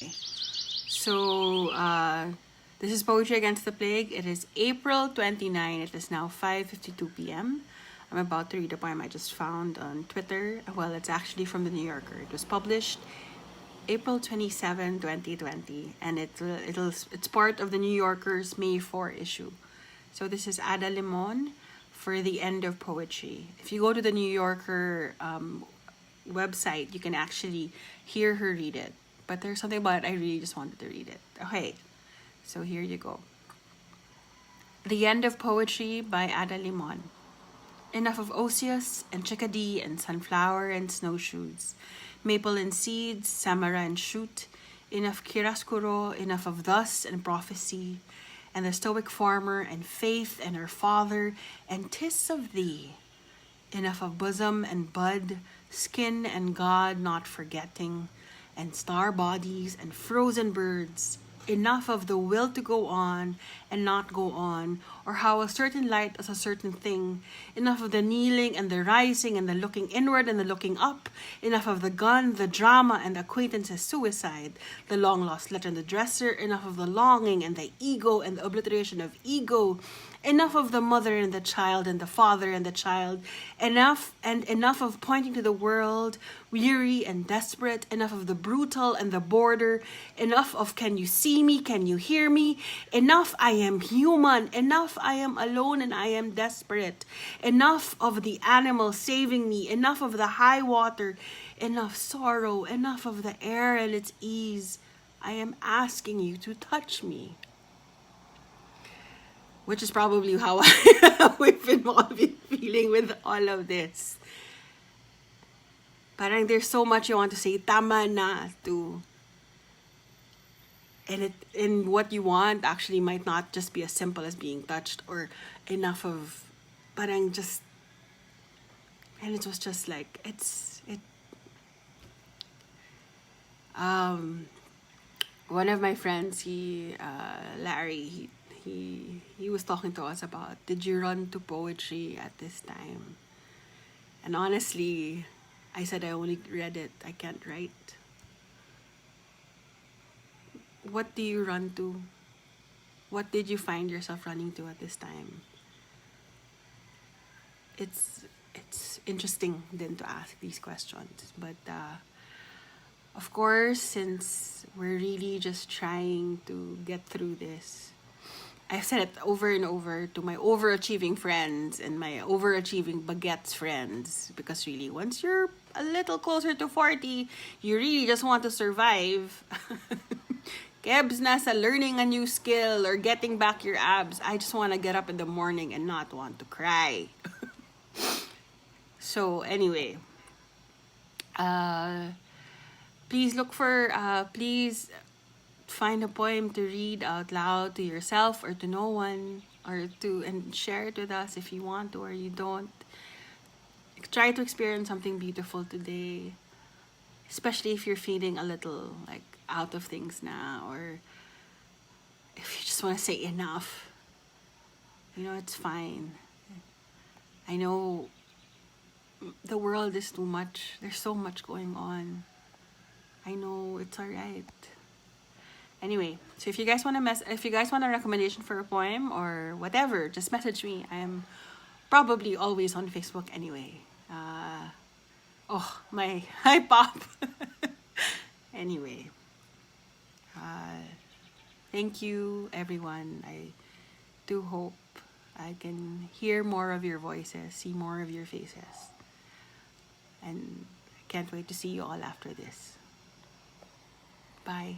Okay. So, this is Poetry Against the Plague. It is April 29. It is now 5:52 p.m. I'm about to read a poem I just found on Twitter. Well, it's actually from the New Yorker. It was published April 27, 2020, and it's part of the New Yorker's May 4 issue. So this is Ada Limon for the end of poetry. If you go to the New Yorker website, you can actually hear her read it. But there's something about it, I really just wanted to read it. Okay, so here you go. The End of Poetry by Ada Limon. Enough of osseous and chickadee and sunflower and snowshoes, maple and seeds, samara and shoot, enough chiaroscuro, enough of thus and prophecy, and the stoic farmer and faith and her father, and 'tis of thee. Enough of bosom and bud, skin and God not forgetting, and star bodies and frozen birds. Enough of the will to go on and not go on, or how a certain light is a certain thing. Enough of the kneeling and the rising and the looking inward and the looking up. Enough of the gun, the drama, and the acquaintance's suicide. The long lost letter in the dresser. Enough of the longing and the ego and the obliteration of ego. Enough of the mother and the child and the father and the child. Enough of pointing to the world, weary and desperate. Enough of the brutal and the border. Enough of can you see me, can you hear me? Enough I am human. Enough I am alone and I am desperate. Enough of the animal saving me. Enough of the high water. Enough sorrow. Enough of the air and its ease. I am asking you to touch me. Which is probably how we've been all feeling with all of this. Parang there's so much you want to say, tama na, to. And what you want actually might not just be as simple as being touched or enough of, parang just, and it was just like, one of my friends, Larry, he was talking to us about, did you run to poetry at this time? And honestly, I said I only read it, I can't write. What do you run to? What did you find yourself running to at this time? It's interesting then to ask these questions, but of course, since we're really just trying to get through this, I've said it over and over to my overachieving friends and my overachieving baguettes friends, because really, once you're a little closer to 40, you really just want to survive. Kebs nasa learning a new skill or getting back your abs. I just want to get up in the morning and not want to cry. So anyway, please find a poem to read out loud to yourself or to no one, and share it with us if you want to or you don't. Try to experience something beautiful today, especially if you're feeling a little like out of things now, or if you just want to say enough. It's fine. I know the world is too much. There's so much going on. I know, it's alright. Anyway, so if you guys want a recommendation for a poem or whatever, just message me. I am probably always on Facebook anyway. My hi pop. Anyway, thank you everyone. I do hope I can hear more of your voices, see more of your faces, and I can't wait to see you all after this. Bye.